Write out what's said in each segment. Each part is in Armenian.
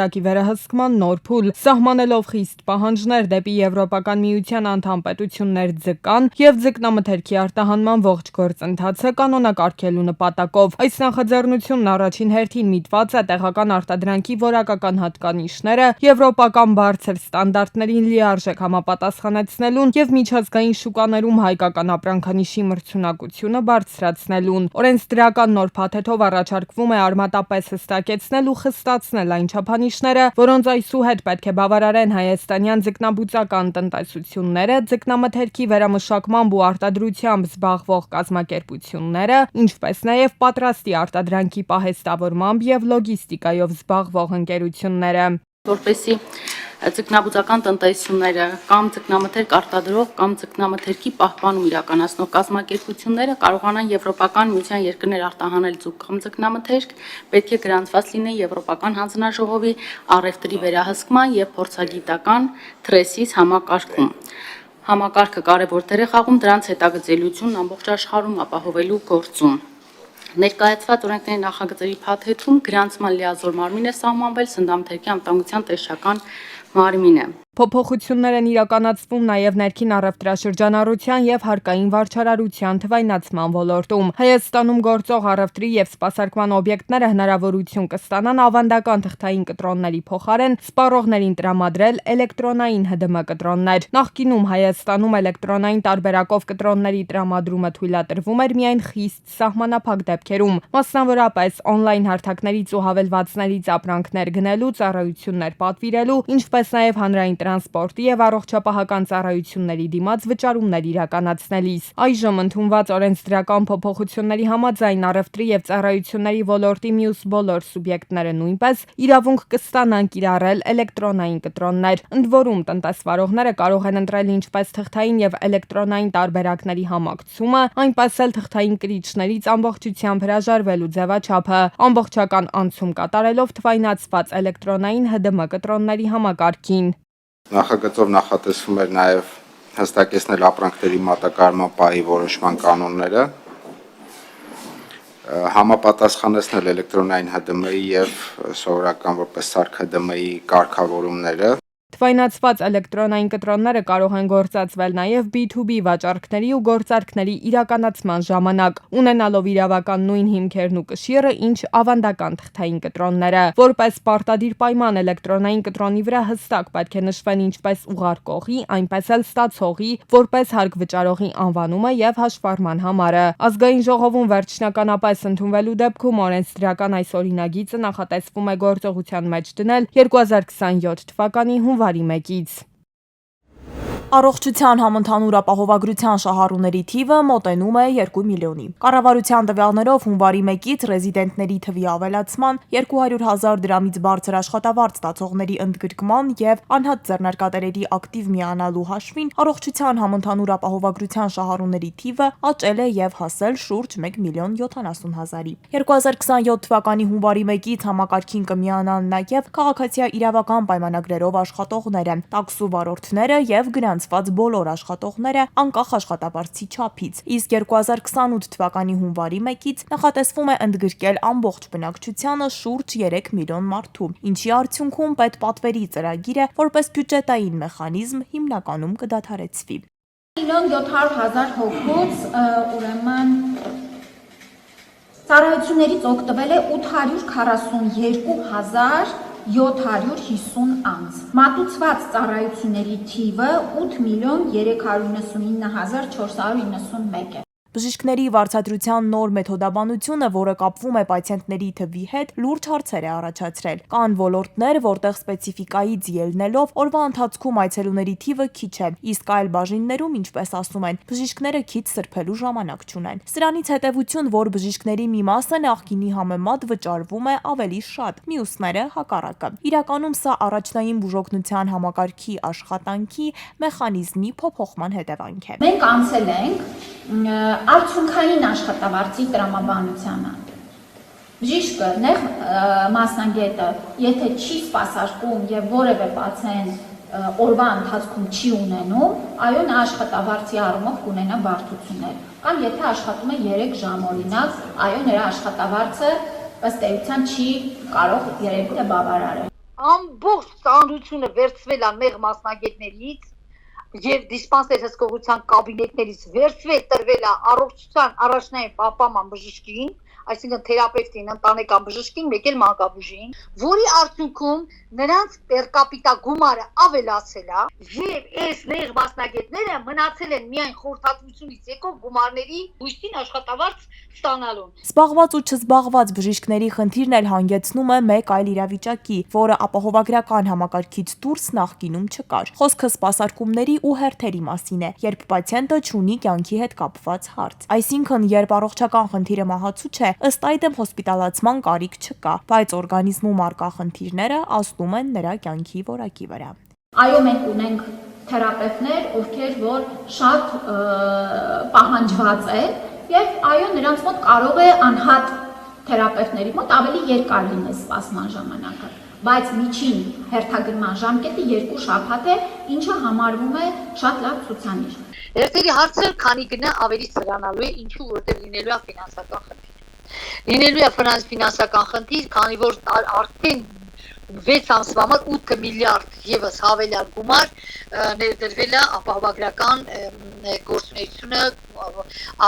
Վերահսկման նոր փուլ, սահմանելով խիստ պահանջներ դեպի Եվրոպական միության անդամ պետություններ ձկան և ձկնամթերքի արտահանման ողջ գործընթացը կանոնակարգելու նպատակով։ Այս նախաձեռնությունն առաջին հերթին միտված է տեղական արտադրանքի որակական հատկանիշները եվրոպական բարձր ստանդարտներին լիարժեք համապատասխանեցնելուն և միջազգային շուկաներում հայկական ապրանքանիշի մրցունակությունը բարձրացնելուն։ Օրենսդրական նոր փաթեթով առաջարկվում է արմատապես հստակեցնել ու խստացնել այն չափանիշները, որոնց այսուհետ պետք է բավարարեն հայաստանյան ձկնաբուծական տնտեսությունները, ձկնամթերքի վերամշակմամբ ու արտադրությամբ զբաղվող կազմակերպությունները, ինչպես նաև պատրաստի արտադրանքի պահեստավորմամբ և լոգիստիկայով զբաղվող ընկերությունները։ Որպեսզի ձկնաբուծական տնտեսությունները կամ ձկնամթերք արտադրող կամ ձկնամթերքի պահպանում իրականացնող կազմակերպությունները կարողանան Եվրոպական միության երկրներ արտահանել ձուկ կամ ձկնամթերք, պետք է գրանցված լինեն Եվրոպական հանձնաժողովի առևտրի վերահսկման և փորձագիտական թրեսից համակարգում։ Համակարգը կարևոր դեր է խաղում դրանց հետագծելիությունն ամբողջ աշխարհում ապահովելու գործում։ Ներկայացված օրենքների նախագծերի փաթեթում գրանցման լիազոր մարմին է սահմանվել սննդամթերքի անվտանգության տեսչական մարմինը։ Փոփոխություններ են իրականացվում նաև ներքին առևտրաշրջանառության և հարկային վարչարարության թվայնացման ոլորտում։ Հայաստանում գործող առևտրի և սպասարկման օբյեկտները հնարավորություն կստանան ավանդական թղթային կտրոնների փոխարեն սպառողներին տրամադրել էլեկտրոնային ՀԴՄ կտրոններ։ Նախկինում Հայաստանում էլեկտրոնային տարբերակով կտրոնների տրամադրումը թույլատրվում էր միայն խիստ սահմանափակ դեպքերում, մասնավորապես օնլայն հարթակներից ու հավելվածներից ապրանքներ գնելու, ծառայություններ պատվիրելու, ինչպես նաև հանրային տրանսպորտի և առողջապահական ծառայությունների դիմաց վճարումներ իրականացնելիս։ Այժմ ընդունված օրենսդրական փոփոխությունների համաձայն առևտրի և ծառայությունների ոլորտի մյուս բոլոր սուբյեկտները նույնպես իրավունք կստանան կիրառել էլեկտրոնային կտրոններ։ Ընդ որում տնտեսվարողները կարող են ընտրել ինչպես թղթային և էլեկտրոնային տարբերակների համակցումը, այնպես էլ թղթային կրիչներից ամբողջությամբ հրաժարվելու ձևաչափը, ամբողջական անցում կատարելով թվայնացված էլեկտրոնային ՀԴՄ կտրոնների համակարգին։ Նախագծով նախատեսվում էր նաև հստակեցնել ապրանքների մատակարարման պահի որոշման կանոնները, համապատասխանեցնել էլեկտրոնային ՀԴՄ-ի և սովորական որպես սարք ՀԴՄ-ի կարգավորումները։ Թվայնացված էլեկտրոնային կտրոնները կարող են գործածվել նաև B2B վաճառքների ու գործարքների իրականացման ժամանակ, ունենալով իրավական նույն հիմքերն ու կշիռը, ինչ ավանդական թղթային կտրոնները։ Որպես պարտադիր պայման էլեկտրոնային կտրոնի վրա հստակ պետք է նշվեն ինչպես ուղարկողի, այնպես էլ ստացողի, որպես հարկ վճարողի անվանումը և հաշվառման համարը։ Ազգային ժողովում վերջնականապես ընդունվելու դեպքում օրենսդրական այս օրինագիծը նախատեսվում է գործողության մեջ դնել 2027 թվականի հունվարի 1-ից։ Առողջության համընդհանուր ապահովագրության շահառուների թիվը մոտենում է 2 միլիոնի։ Կառավարության տվյալներով հունվարի 1-ից ռեզիդենտների թվի ավելացման, 200,000 դրամից բարձր աշխատավարձ ստացողների ընդգրկման և անհատ ձեռնարկատերերի ակտիվ միանալու հաշվին առողջության համընդհանուր ապահովագրության շահառուների թիվը աճել է և հասել շուրջ 1,70,000-ի։ 2027 թվականի հունվարի 1-ից համակարգին կմիանան նաև քաղաքացիական իրավական պայմանագրերով աշխատողները, տաքսու վարորդները և գրանցված բոլոր աշխատողները անկախ աշխատավարձի չափից, իսկ 2028 թվականի հունվարի 1-ից նախատեսվում է ընդգրկել ամբողջ բնակչությանը շուրջ 3 միլիոն մարդու, ինչի արդյունքում պետպատվերի ծրագիրը որպես բյուջետային մեխանիզմ հիմնականում կդադարեցվի։ 1,700,000 հոգուց ուրեմն ծառայություններից օգտվել է 842,750 անձ։ Մատուցված ծառայությունների թիվը 8,399,491 է։ Բժիշկների վարձատրության նոր մեթոդաբանությունը, որը կապվում է պացիենտների թվի հետ, լուրջ հարցեր է առաջացրել։ Կան ոլորտներ, որտեղ սպეციფիկայից ելնելով օրվա ընթացքում այցելուների թիվը քիչ է, իսկ այլ բաժիններում, ինչպես ասում են, բժիշկները քիչ սրբելու ժամանակ չունեն։ Սրանից հետևություն, որ բժիշկների մի մասը նախկինի համեմատ վճարվում է ավելի շատ, մյուսները հակառակը։ Իրականում սա առաջնային բուժօգնության համակարգի աշխատանքի մեխանիզմի փոփոխման հետևանք է։ Մենք անցել ենք արդյունքային աշխատավարձի տրամաբանությանը։ Բժիշկը, նեղ մասնագետը, եթե չի սպասարկում եւ որևէ պացիենտ օրվա ընթացքում չի ունենում, այո, նա աշխատավարձի առումով կունենա բարդություններ։ Կամ եթե աշխատում է 3 ժամ օրինակ, այո, նրա աշխատավարձը ըստ էության չի կարող երևի թե բավարարել։ ամբողջ ծանրությունը վերցվել է մեղ մասնագետներից եւ դիսպանսեր հսկողության կաբինետներից վերցվել տրվել է առողջության առաջնային պահպանման բժշկին, այսինքն թերապևտին, ընտանեկան բժշկին, մեկ էլ մանկաբույժին, որի արդյունքում նրանց per capita գումարը ավելացել է եւ այս մեղ մասնագետները մնացել են միայն խորհրդատվությունից եկող գումարների հույսին աշխատավարձ ստանալուն։ Զբաղված ու չզբաղված բժիշկների խնդիրն էլ հանգեցնում է մեկ այլ իրավիճակի, որը ապահովագրական համակարգից դուրս նախկինում չկար։ Խոսքը սպասարկումների ու հերթերի մասին է, երբ պացիենտը չունի կյանքի հետ կապված հարց։ Այսինքն, երբ առողջական խնդիրը մահացու չէ, ըստ այդմ հոսպիտալացման կարիք չկա, բայց օրգանիզմում արկա խնդիրները ազդում են նրա կյանքի որակի վրա։ Այո, մենք ունենք թերապևտներ, ովքեր որ շատ պահանջված են, եւ այո, նրանց մոտ կարող է անհատ թերապևտների մոտ ավելի երկար լինել սպասման ժամանակը, բայց միջին հերթագրման ժամկետը 2 շաբաթ է, ինչը համարվում է շատ լավ ցուցանիշ։ Հերթերի հարցը քանի գնա ավելի սրանալու է, ինչու որտեղ լինելու է ֆինանսական խնդիր։ Լինելու է ֆինանսական խնդիր, քանի որ արդեն 6 ամսվա համար 8 միլիարդ եւս հավելյալ գումար ներդրվել է ապահովագրական գործունեությունը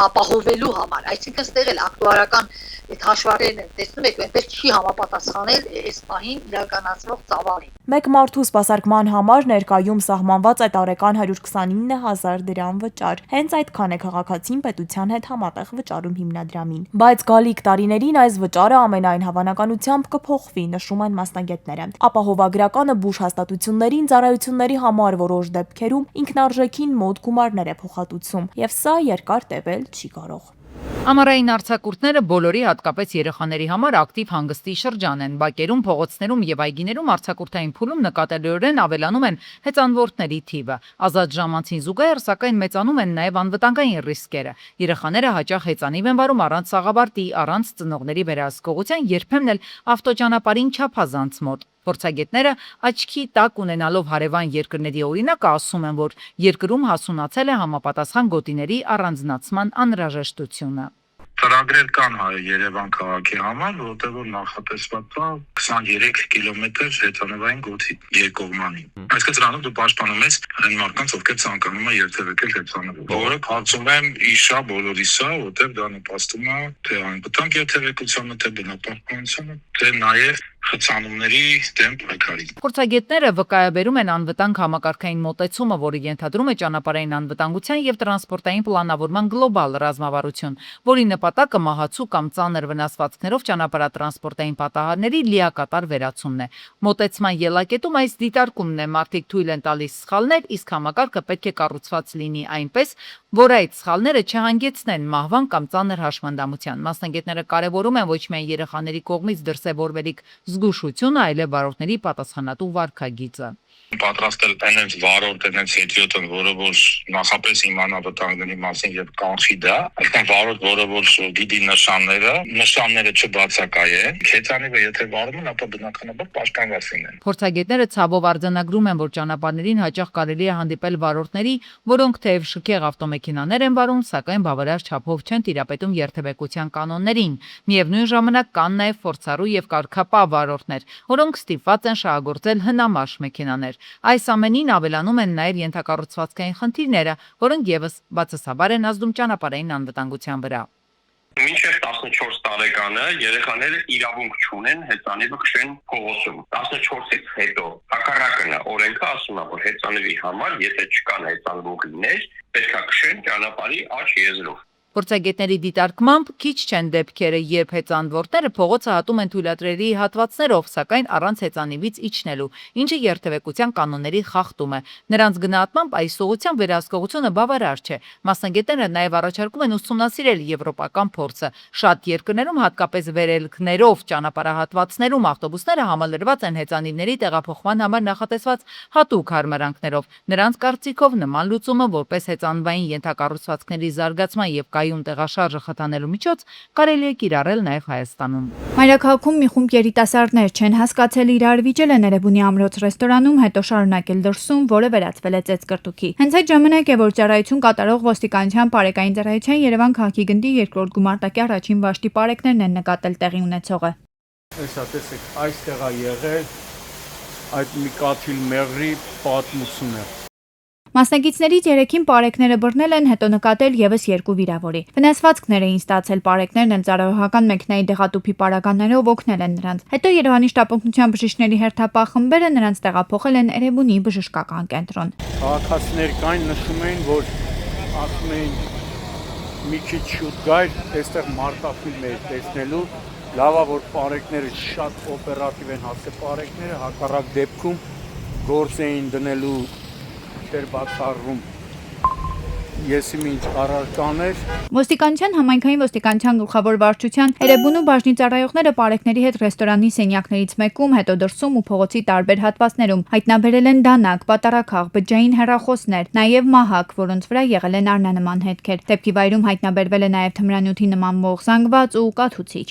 ապահովելու համար, այսինքն ստեղ էլ ակտուարական այդ հաշվարկներն տեսնում եք, այնպես չի համապատասխանել այս պահին իրականացվող ծավալին։ Մեկ մարդու սպասարկման համար ներկայում սահմանված է տարեկան 129,000 դրամ վճար։ Հենց այդքան է քաղաքացին պետության հետ համատեղ վճարում հիմնադրամին։ Բայց գալիք տարիներին այս վճարը ամենայն հավանականությամբ կփոխվի, նշում են մասնագետները։ Ապահովագրականը բուժ հաստատություններին ծառայությունների համար որոշ դեպքերում ինքնարժեքին մոտ գումարներ է փոխհատուցում, եւ սա երկար տևել չի կարող։ Ամառային արձակուրդները բոլորի, հատկապես երեխաների համար ակտիվ հանգստի շրջան են։ Բակերում, փողոցներում եւ այգիներում արձակուրդային փուլում նկատելիորեն ավելանում են հեծանվորդների թիվը։ Ազատ ժամանցին զուգահեռ, սակայն մեծանում են նաեւ անվտանգային ռիսկերը։ Երեխաները հաճախ հեծանիվ են վարում առանց սաղաբարտի, առանց ծնողների վերահսկողության, երբեմն էլ ավտոճանապարհին չափազանց մոտ։ Փորձագետները աչքի տակ ունենալով հարևան երկրների օրինակը ասում են, որ երկրում հասունացել է համապատասխան գոտիների առանձնացման անհրաժեշտությունը։ Ծրագրեր կան Երևան քաղաքի համար, որտեղ որ նախատեսված է 23 կիլոմետր հեծանվային գոտի երկկողմանի։ Այսինքն դրանով դու պաշտպանում ես այն մարդկանց, ովքեր ցանկանում են երթևեկել հեծանվով։ Որը կարծում եմ իշա բոլորիսա, որտեղ դա նպաստում է թե անվտանգ երթևեկությանը, թե բնապահպանությանը, թե նաև խցանումների դեմ պայքարի։ Փորձագետները վկայաբերում են անվտանգ համակարգային մոտեցումը, որը ենթադրում է ճանապարհային անվտանգության եւ տրանսպորտային պլանավորման գլոբալ ռազմավարություն, որի նպատակը մահացու կամ ծանր վնասվածքներով ճանապարհատրանսպորտային պատահարների լիակատար վերացումն է։ Մոտեցման ելակետում այս դիտարկումն է, մարդիկ թույլ են տալիս սխալներ, իսկ համակարգը պետք է կառուցված լինի այնպես, որ այդ սխալները չհանգեցնեն մահվան կամ ծանր հաշմանդամության։ Մասնագետները կարևորում են ոչ միայն երեխաների կողմից դրսևորվելիք զգուշությունը, այլև վարորդների պատասխանատու վարքագիծը։ Պատրաստել այնպես վարորդ, այնպես հետիոտը, որը որ նախապես իմանա վտանգների մասին եւ կանխի դա, այսինքն վարորդ, որը որ գիտի նշանները չբացակայեն, հեծանիվը եթե վարում են, ապա բնականաբար պաշտպանված լինեն։ Փորձագետները ցավով արձանագրում են, որ ճանապարհներին հաճախ կարելի է հանդիպել վարորդների, որոնք թեև շքեղ ավտոմեքենաներ են վարում, սակայն բավարար չափով չեն տիրապետում երթևեկության կանոններին։ Միևնույն ժամանակ կան նաև փորձառու եւ կարգապահ վարորդներ, որոնք ստիպված են շահագործել հնամաշ մեքենաներ։ Այս ամենին ավելանում են նաև ենթակառուցվածքային խնդիրները, որոնք եւս բացասաբար են ազդում ճանապարհային անվտանգության վրա։ Մինչև 14 տարեկանը երեխաները իրավունք չունեն հեծանիվը քշեն փողոցում։ 14-ից հետո հակառակն է, օրենքը ասում է, որ հեծանիվի համար, եթե չկան հեծանվողներ, պետք է քշեն ճանապարհի աջ եզրով։ Փորձագետների դիտարկմամբ քիչ չեն դեպքերը, երբ հեծանվորդները փողոցը հատում են թույլատրելի հատվածներով, սակայն առանց հեծանիվից իջնելու, ինչը երթևեկության կանոնների խախտում է։ Նրանց գնահատմամբ այս ուղղությամբ վերահսկողությունը բավարար չէ։ Մասնագետները նաև առաջարկում են ուսումնասիրել եվրոպական փորձը։ Շատ երկրներում, հատկապես վերելքներով ճանապարհահատվածներում ավտոբուսները համալրված են հեծանիվների տեղափոխման համար նախատեսված հատուկ հարմարանքներով։ Նրանց կարծիքով նման լուծումը որպես հեծանվային ենթակառուցվածքների զարգացման եւ կայուն տեղաշարժը խթանելու միջոց կարելի է կիրառել նաև Հայաստանում։ Մայրաքաղաքում մի խումբ երիտասարդներ չեն հասկացել իրար վիճել են Էրեբունի ամրոց ռեստորանում, հետո շարունակել դրսում, որը վերածվել է ծեծկրտուքի։ Հենց այդ ժամանակ է, որ ծառայություն կատարող ոստիկանության բարեկային ծառայության Երևան քաղաքի գնդի երկրորդ գումարտակի առաջին վաշտի պարեկներն են նկատել տեղի ունեցողը։ Հեսա տեսեք, այստեղ է եղել այդ մի կաթիլ մեղրի պատմությունը։ Մասնակիցներից 3-ին պարեկները բռնել են, հետո նկատել եւս 2 վիրավորի։ Վնասվածքներ էին ստացել, պարեկներն էլ ծառայողական մեքենայի դեղատուփի պարագաներով օգնել են նրանց։ Հետո Երևանի շտապօգնության բժիշկների հերթապահ խմբերը նրանց տեղափոխել են Էրեբունի բժշկական կենտրոն։ Քաղաքացիներ կային նշում էին, որ ասում էին մի քիչ շուտ գայր, այստեղ մարտաֆիլմ էր տեսնելու, լավա որ պարեկները շատ օպերատիվ են հասել պարեկները, հակառակ դեպքում գործ էին դնելու բացառում եսի մինչ առարկաներ։ Ոստիկանության համայնքային ոստիկանության գլխավոր վարչության Էրեբունու բաժնի ծառայողները պարեկների հետ ռեստորանի սենյակներից մեկում, հետո դրսում ու փողոցի տարբեր հատվածներում հայտնաբերել են դանակ, պատարակախ, բջջային հեռախոսներ, նաև մահակ, որոնց վրա եղել են արնանման հետքեր։ Դեպքի վայրում հայտնաբերվել է նաև թմրանյութի նմանվող զանգված ու կաթուցիչ։